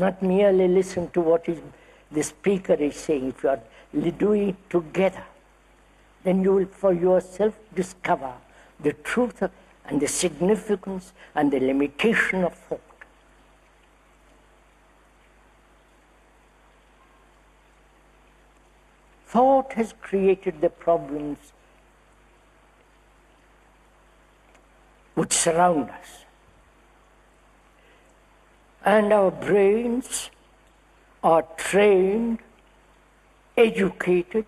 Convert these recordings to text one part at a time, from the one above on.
Not merely listen to what the speaker is saying. If you are doing it together, then you will for yourself discover the truth and the significance and the limitation of thought. Thought has created the problems which surround us. And our brains are trained, educated,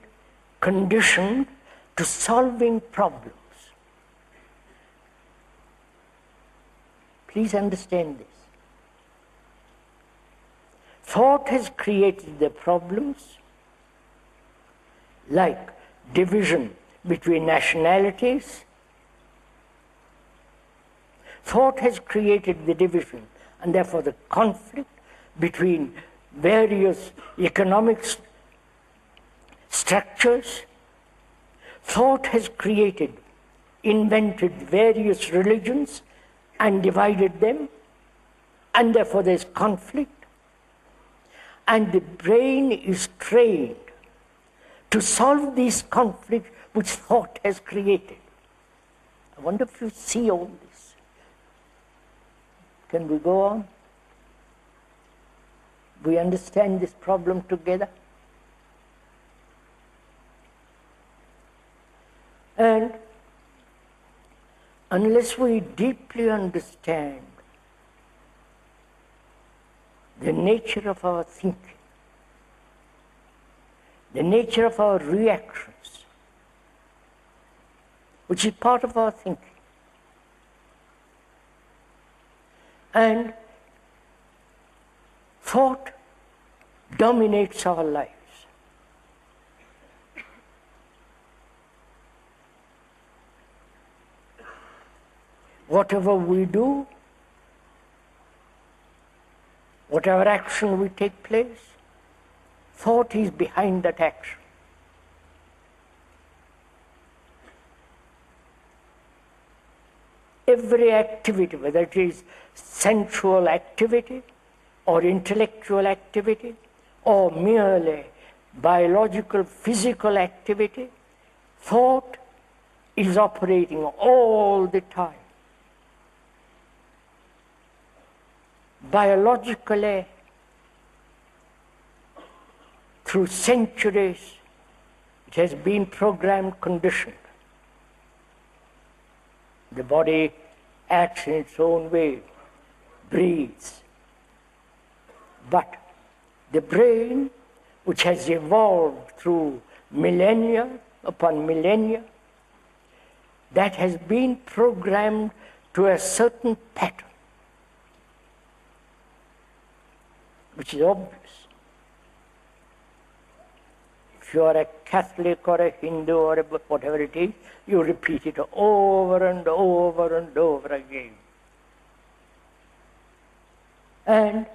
conditioned to solving problems. Please understand this. Thought has created the problems like division between nationalities. Thought has created the division and therefore the conflict between various economic structures. Thought has invented various religions and divided them, and therefore there is conflict. And the brain is trained to solve these conflicts which thought has created. I wonder if you see all this. Can we go on? We understand this problem together? And unless we deeply understand the nature of our thinking, the nature of our reactions, which is part of our thinking, and thought dominates our lives. Whatever we do, whatever action we take place, thought is behind that action. Every activity, whether it is sensual activity or intellectual activity or merely biological, physical activity, thought is operating all the time. Biologically, through centuries, it has been programmed, conditioned. The body acts in its own way, breathes. But the brain, which has evolved through millennia upon millennia, that has been programmed to a certain pattern, which is obvious. If you are a Catholic or a Hindu or whatever it is, you repeat it over and over and over again. And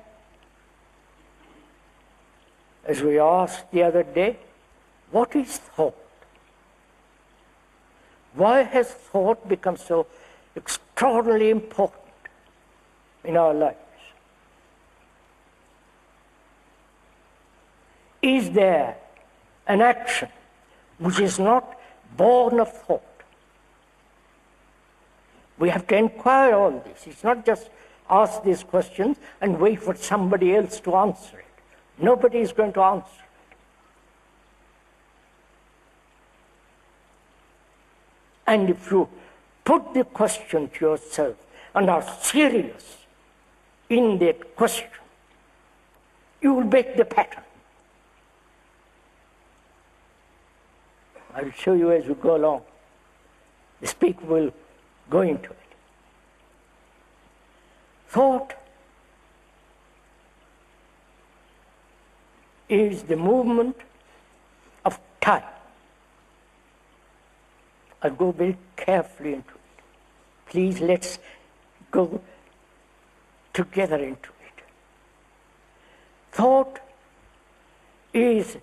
as we asked the other day, what is thought? Why has thought become so extraordinarily important in our lives? Is there an action which is not born of thought? We have to inquire all this. It's not just ask these questions and wait for somebody else to answer it. Nobody is going to answer it. And if you put the question to yourself and are serious in that question, you will break the pattern. I will show you as we go along. The speaker will go into it. Thought is the movement of time. I'll go very carefully into it. Please, let's go together into it. Thought is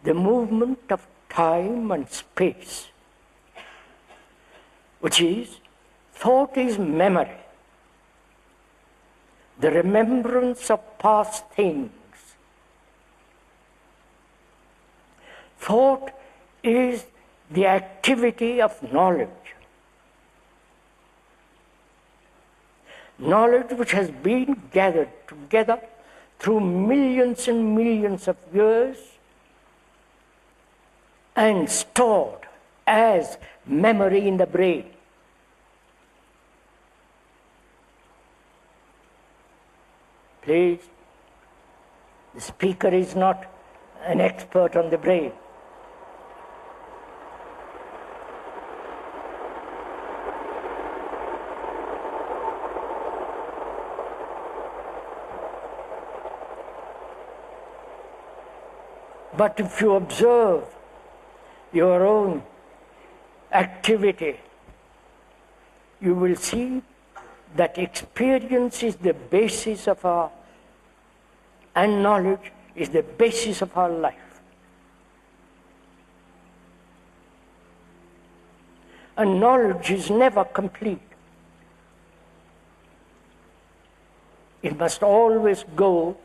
the movement of time and space, which is, thought is memory. the remembrance of past things. Thought is the activity of knowledge. Knowledge which has been gathered together through millions and millions of years and stored as memory in the brain. Please, the speaker is not an expert on the brain. But if you observe your own activity, you will see that experience is the basis of our, and knowledge is the basis of our life. And knowledge is never complete. It must always go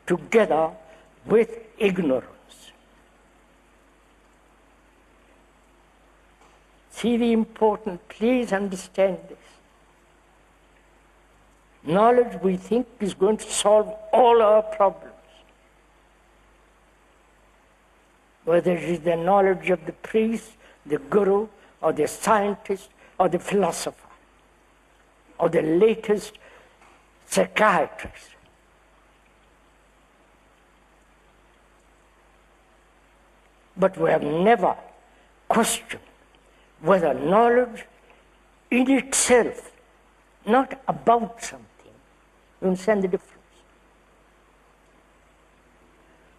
together with ignorance. See the important, please understand this. Knowledge, we think, is going to solve all our problems. Whether it is the knowledge of the priest, the guru, or the scientist, or the philosopher, or the latest psychiatrist. But we have never questioned whether knowledge in itself, not about something, you understand the difference?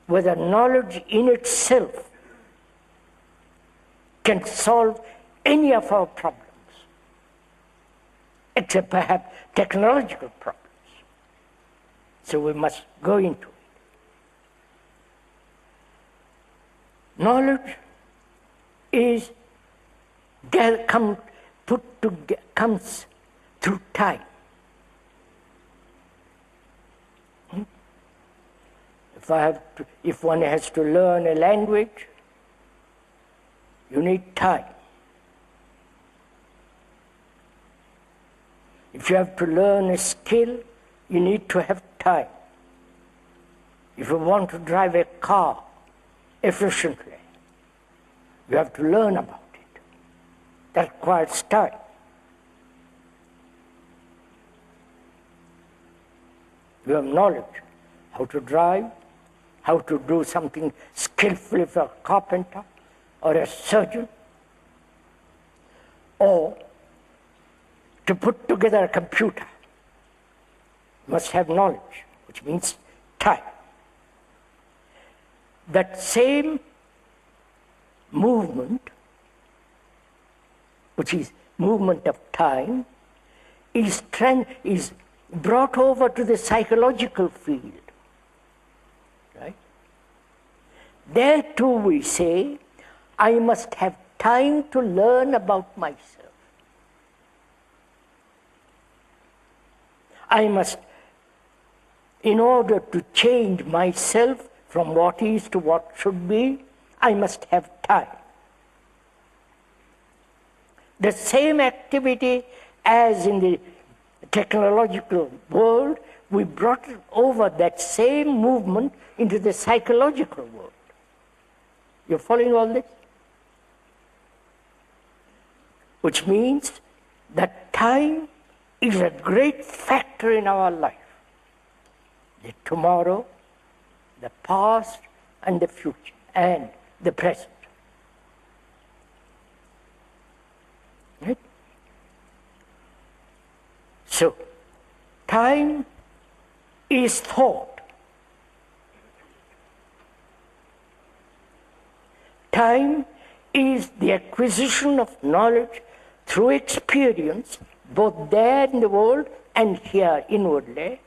Whether knowledge in itself can solve any of our problems, except perhaps technological problems. So we must go into it. Knowledge is comes through time. If one has to learn a language, you need time. If you have to learn a skill, you need to have time. If you want to drive a car efficiently, you have to learn about it. That requires time. You have knowledge, how to drive, how to do something skillfully for a carpenter or a surgeon, or to put together a computer. You must have knowledge, which means time. That same movement, which is movement of time, is brought over to the psychological field. Right? There too we say, I must have time to learn about myself. I must, in order to change myself from what is to what should be, I must have time. The same activity as in the technological world, we brought over that same movement into the psychological world. You're following all this? Which means that time is a great factor in our life. The tomorrow, the past, and the future, and the present. Right? So, time is thought. Time is the acquisition of knowledge through experience, both there in the world and here inwardly,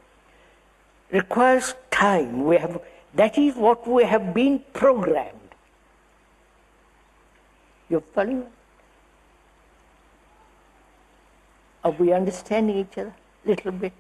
requires time. That is what we have been programmed. You're following? Are we understanding each other a little bit?